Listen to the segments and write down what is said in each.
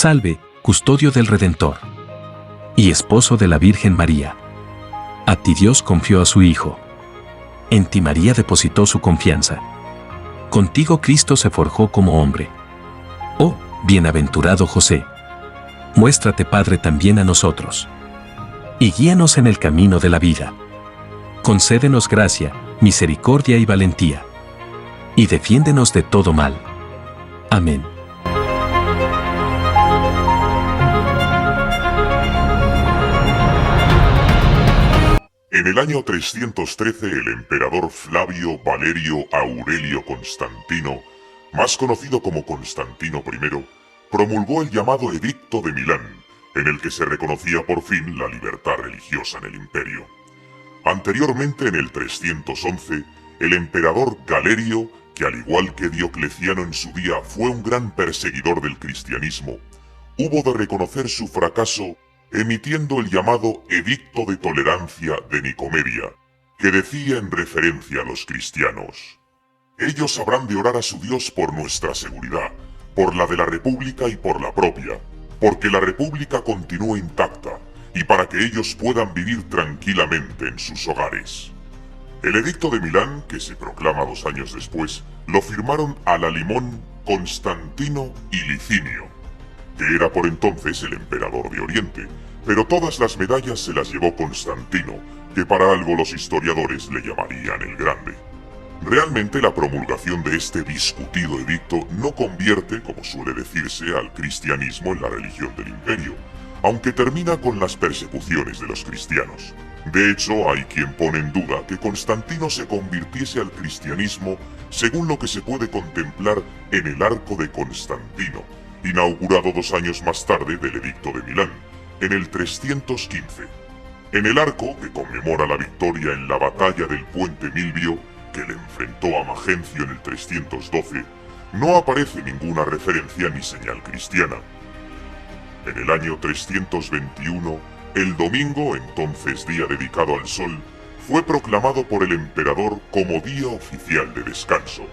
Salve, custodio del Redentor y esposo de la Virgen María. A ti Dios confió a su Hijo. En ti María depositó su confianza. Contigo Cristo se forjó como hombre. Oh, bienaventurado José. Muéstrate Padre también a nosotros. Y guíanos en el camino de la vida. Concédenos gracia, misericordia y valentía. Y defiéndenos de todo mal. Amén. En el año 313, el emperador Flavio Valerio Aurelio Constantino, más conocido como Constantino I, promulgó el llamado Edicto de Milán, en el que se reconocía por fin la libertad religiosa en el imperio. Anteriormente, en el 311, el emperador Galerio, que al igual que Diocleciano en su día fue un gran perseguidor del cristianismo, hubo de reconocer su fracaso emitiendo el llamado Edicto de Tolerancia de Nicomedia, que decía en referencia a los cristianos: ellos habrán de orar a su Dios por nuestra seguridad, por la de la República y por la propia, porque la República continúe intacta, y para que ellos puedan vivir tranquilamente en sus hogares. El Edicto de Milán, que se proclama 2 años después, lo firmaron a la limón Constantino y Licinio, que era por entonces el emperador de Oriente, pero todas las medallas se las llevó Constantino, que para algo los historiadores le llamarían el Grande. Realmente la promulgación de este discutido edicto no convierte, como suele decirse, al cristianismo en la religión del imperio, aunque termina con las persecuciones de los cristianos. De hecho, hay quien pone en duda que Constantino se convirtiese al cristianismo según lo que se puede contemplar en el Arco de Constantino, inaugurado 2 años más tarde del Edicto de Milán, en el 315. En el arco, que conmemora la victoria en la batalla del puente Milvio, que le enfrentó a Magencio en el 312, no aparece ninguna referencia ni señal cristiana. En el año 321, el domingo, entonces día dedicado al sol, fue proclamado por el emperador como día oficial de descanso.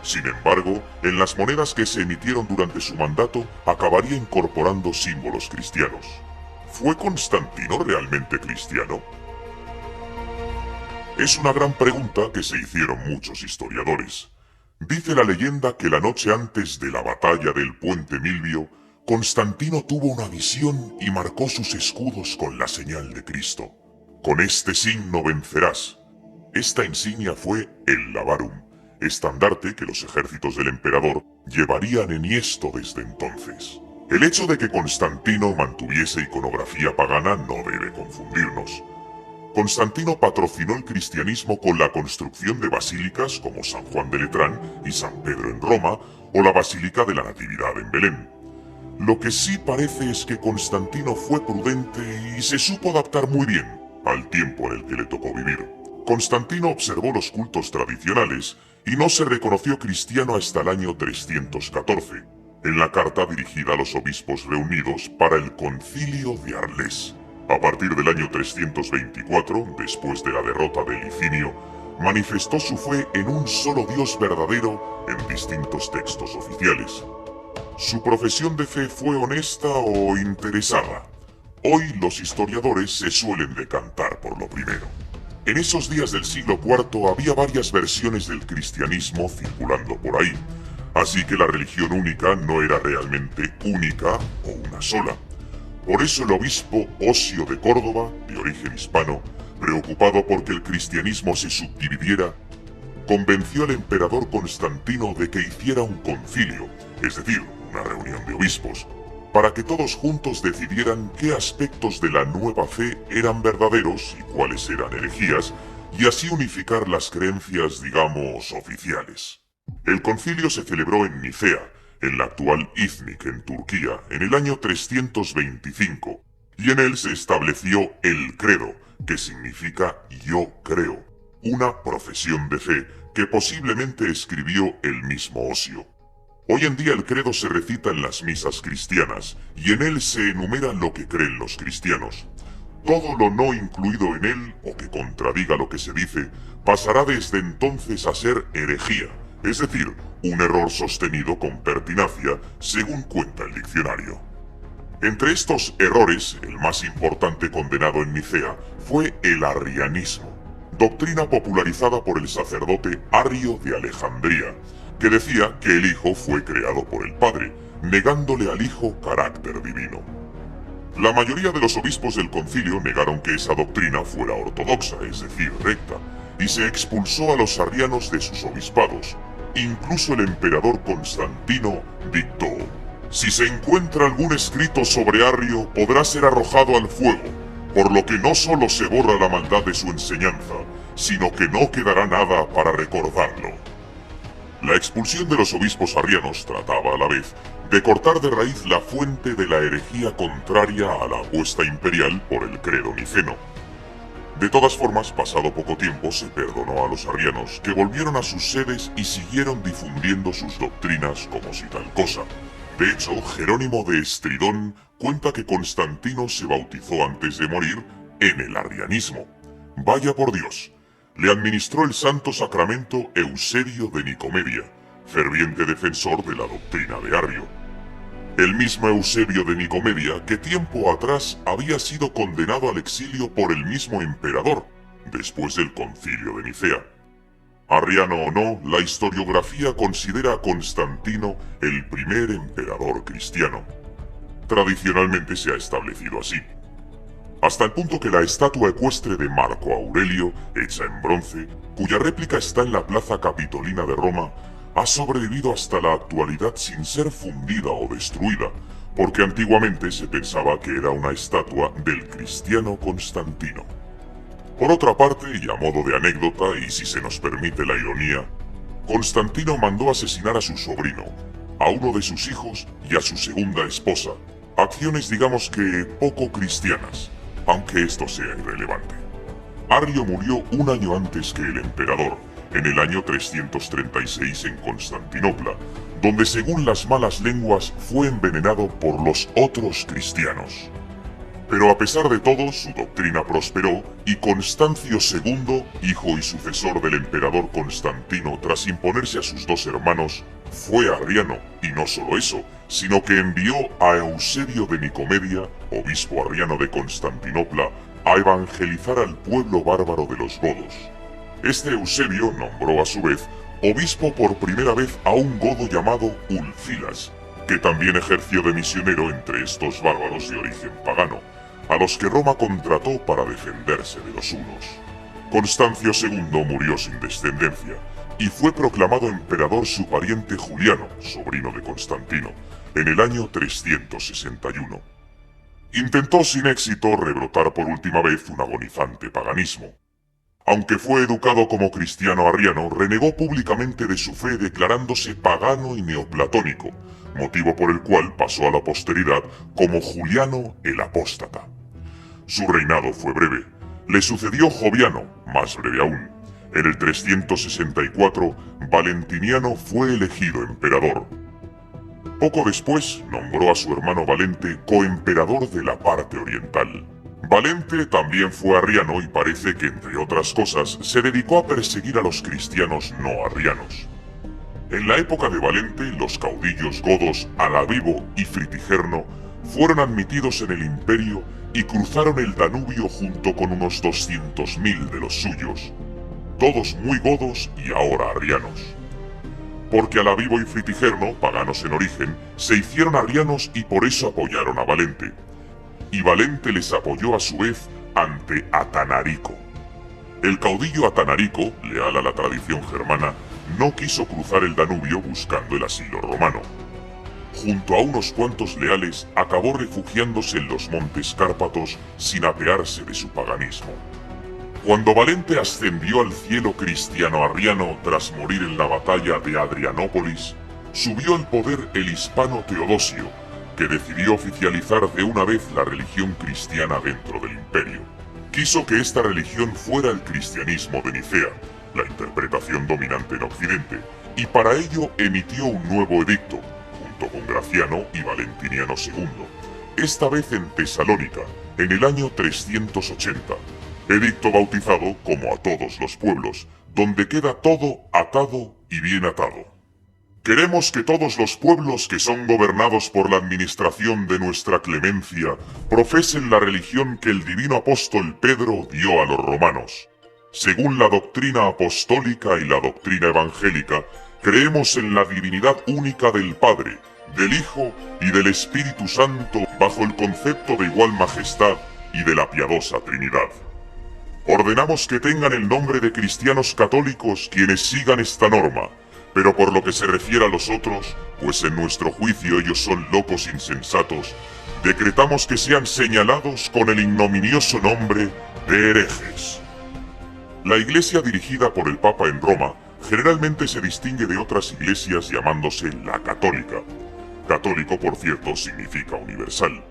Sin embargo, en las monedas que se emitieron durante su mandato acabaría incorporando símbolos cristianos. ¿Fue Constantino realmente cristiano? Es una gran pregunta que se hicieron muchos historiadores. Dice la leyenda que la noche antes de la batalla del puente Milvio, Constantino tuvo una visión y marcó sus escudos con la señal de Cristo. Con este signo vencerás. Esta insignia fue el Lavarum, estandarte que los ejércitos del emperador llevarían enhiesto desde entonces. El hecho de que Constantino mantuviese iconografía pagana no debe confundirnos. Constantino patrocinó el cristianismo con la construcción de basílicas como San Juan de Letrán y San Pedro en Roma, o la Basílica de la Natividad en Belén. Lo que sí parece es que Constantino fue prudente y se supo adaptar muy bien al tiempo en el que le tocó vivir. Constantino observó los cultos tradicionales y no se reconoció cristiano hasta el año 314, en la carta dirigida a los obispos reunidos para el Concilio de Arles. A partir del año 324, después de la derrota de Licinio, manifestó su fe en un solo Dios verdadero en distintos textos oficiales. Su profesión de fe fue honesta o interesada. Hoy los historiadores se suelen decantar por lo primero. En esos días del siglo IV había varias versiones del cristianismo circulando por ahí, así que la religión única no era realmente única o una sola. Por eso el obispo Osio de Córdoba, de origen hispano, preocupado porque el cristianismo se subdividiera, convenció al emperador Constantino de que hiciera un concilio, es decir, una reunión de obispos, para que todos juntos decidieran qué aspectos de la nueva fe eran verdaderos y cuáles eran herejías, y así unificar las creencias, digamos, oficiales. El concilio se celebró en Nicea, en la actual Izmik, en Turquía, en el año 325, y en él se estableció el credo, que significa yo creo, una profesión de fe que posiblemente escribió el mismo Osio. Hoy en día el credo se recita en las misas cristianas, y en él se enumera lo que creen los cristianos. Todo lo no incluido en él, o que contradiga lo que se dice, pasará desde entonces a ser herejía, es decir, un error sostenido con pertinacia, según cuenta el diccionario. Entre estos errores, el más importante condenado en Nicea fue el arrianismo, doctrina popularizada por el sacerdote Arrio de Alejandría, que decía que el Hijo fue creado por el Padre, negándole al Hijo carácter divino. La mayoría de los obispos del concilio negaron que esa doctrina fuera ortodoxa, es decir, recta, y se expulsó a los arrianos de sus obispados. Incluso el emperador Constantino dictó: si se encuentra algún escrito sobre Arrio, podrá ser arrojado al fuego, por lo que no solo se borra la maldad de su enseñanza, sino que no quedará nada para recordarlo. La expulsión de los obispos arrianos trataba a la vez de cortar de raíz la fuente de la herejía contraria a la apuesta imperial por el credo niceno. De todas formas, pasado poco tiempo se perdonó a los arrianos, que volvieron a sus sedes y siguieron difundiendo sus doctrinas como si tal cosa. De hecho, Jerónimo de Estridón cuenta que Constantino se bautizó antes de morir en el arrianismo. Vaya por Dios. Le administró el santo sacramento Eusebio de Nicomedia, ferviente defensor de la doctrina de Arrio. El mismo Eusebio de Nicomedia que tiempo atrás había sido condenado al exilio por el mismo emperador, después del concilio de Nicea. Arriano o no, la historiografía considera a Constantino el primer emperador cristiano. Tradicionalmente se ha establecido así, hasta el punto que la estatua ecuestre de Marco Aurelio, hecha en bronce, cuya réplica está en la Plaza Capitolina de Roma, ha sobrevivido hasta la actualidad sin ser fundida o destruida, porque antiguamente se pensaba que era una estatua del cristiano Constantino. Por otra parte, y a modo de anécdota, y si se nos permite la ironía, Constantino mandó asesinar a su sobrino, a uno de sus hijos y a su segunda esposa, acciones digamos que poco cristianas, aunque esto sea irrelevante. Arrio murió un año antes que el emperador, en el año 336 en Constantinopla, donde según las malas lenguas fue envenenado por los otros cristianos. Pero a pesar de todo, su doctrina prosperó y Constancio II, hijo y sucesor del emperador Constantino tras imponerse a sus dos hermanos, fue arriano, y no solo eso, sino que envió a Eusebio de Nicomedia, obispo arriano de Constantinopla, a evangelizar al pueblo bárbaro de los godos. Este Eusebio nombró a su vez obispo por primera vez a un godo llamado Ulfilas, que también ejerció de misionero entre estos bárbaros de origen pagano, a los que Roma contrató para defenderse de los hunos. Constancio II murió sin descendencia, y fue proclamado emperador su pariente Juliano, sobrino de Constantino, en el año 361. Intentó sin éxito rebrotar por última vez un agonizante paganismo. Aunque fue educado como cristiano arriano, renegó públicamente de su fe declarándose pagano y neoplatónico, motivo por el cual pasó a la posteridad como Juliano el Apóstata. Su reinado fue breve. Le sucedió Joviano, más breve aún. En el 364, Valentiniano fue elegido emperador. Poco después, nombró a su hermano Valente coemperador de la parte oriental. Valente también fue arriano y parece que, entre otras cosas, se dedicó a perseguir a los cristianos no arrianos. En la época de Valente, los caudillos godos Alavivo y Fritigerno fueron admitidos en el imperio y cruzaron el Danubio junto con unos 200.000 de los suyos, todos muy godos y ahora arrianos. Porque Alavivo y Fritigerno, paganos en origen, se hicieron arrianos y por eso apoyaron a Valente. Y Valente les apoyó a su vez ante Atanarico. El caudillo Atanarico, leal a la tradición germana, no quiso cruzar el Danubio buscando el asilo romano. Junto a unos cuantos leales, acabó refugiándose en los montes Cárpatos sin apearse de su paganismo. Cuando Valente ascendió al cielo cristiano-arriano tras morir en la batalla de Adrianópolis, subió al poder el hispano Teodosio, que decidió oficializar de una vez la religión cristiana dentro del imperio. Quiso que esta religión fuera el cristianismo de Nicea, la interpretación dominante en Occidente, y para ello emitió un nuevo edicto, junto con Graciano y Valentiniano II, esta vez en Tesalónica, en el año 380, edicto bautizado como a todos los pueblos, donde queda todo atado y bien atado. Queremos que todos los pueblos que son gobernados por la administración de nuestra clemencia profesen la religión que el divino apóstol Pedro dio a los romanos. Según la doctrina apostólica y la doctrina evangélica, creemos en la divinidad única del Padre, del Hijo y del Espíritu Santo bajo el concepto de igual majestad y de la piadosa Trinidad. Ordenamos que tengan el nombre de cristianos católicos quienes sigan esta norma, pero por lo que se refiere a los otros, pues en nuestro juicio ellos son locos insensatos, decretamos que sean señalados con el ignominioso nombre de herejes. La iglesia dirigida por el Papa en Roma generalmente se distingue de otras iglesias llamándose la católica. Católico, por cierto, significa universal.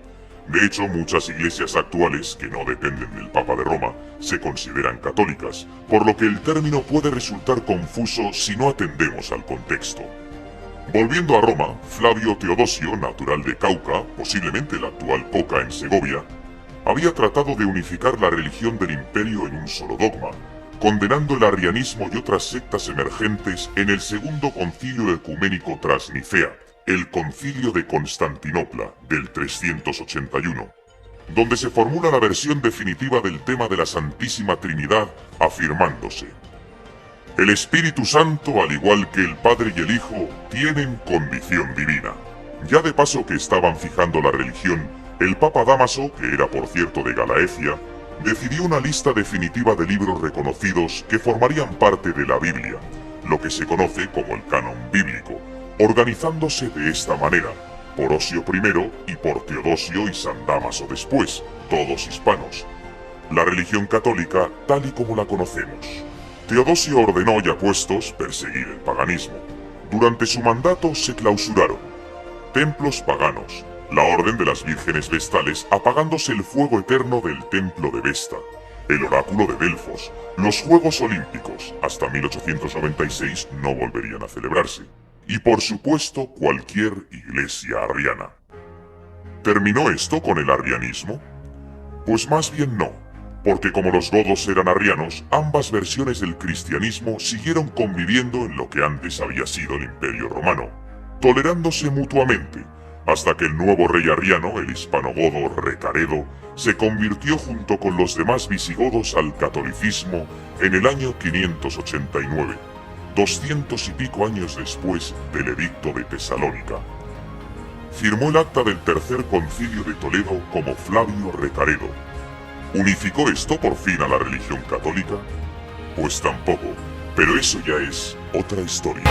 De hecho, muchas iglesias actuales, que no dependen del Papa de Roma, se consideran católicas, por lo que el término puede resultar confuso si no atendemos al contexto. Volviendo a Roma, Flavio Teodosio, natural de Cauca, posiblemente la actual Coca en Segovia, había tratado de unificar la religión del imperio en un solo dogma, condenando el arrianismo y otras sectas emergentes en el Segundo Concilio Ecuménico tras Nicea, el Concilio de Constantinopla del 381, donde se formula la versión definitiva del tema de la Santísima Trinidad, afirmándose: el Espíritu Santo, al igual que el Padre y el Hijo, tienen condición divina. Ya de paso que estaban fijando la religión, el Papa Dámaso, que era por cierto de Galaecia, decidió una lista definitiva de libros reconocidos que formarían parte de la Biblia, lo que se conoce como el canon bíblico, organizándose de esta manera, por Osio primero y por Teodosio y San Dámaso después, todos hispanos. La religión católica tal y como la conocemos. Teodosio ordenó y apuestos perseguir el paganismo. Durante su mandato se clausuraron templos paganos, la Orden de las Vírgenes Vestales apagándose el fuego eterno del Templo de Vesta, el Oráculo de Delfos, los Juegos Olímpicos, hasta 1896 no volverían a celebrarse, y por supuesto cualquier iglesia arriana. ¿Terminó esto con el arrianismo? Pues más bien no, porque como los godos eran arrianos, ambas versiones del cristianismo siguieron conviviendo en lo que antes había sido el Imperio Romano, tolerándose mutuamente, hasta que el nuevo rey arriano, el hispanogodo Recaredo, se convirtió junto con los demás visigodos al catolicismo en el año 589, 200 y pico años después del Edicto de Tesalónica. Firmó el acta del Tercer Concilio de Toledo como Flavio Recaredo. ¿Unificó esto por fin a la religión católica? Pues tampoco, pero eso ya es otra historia.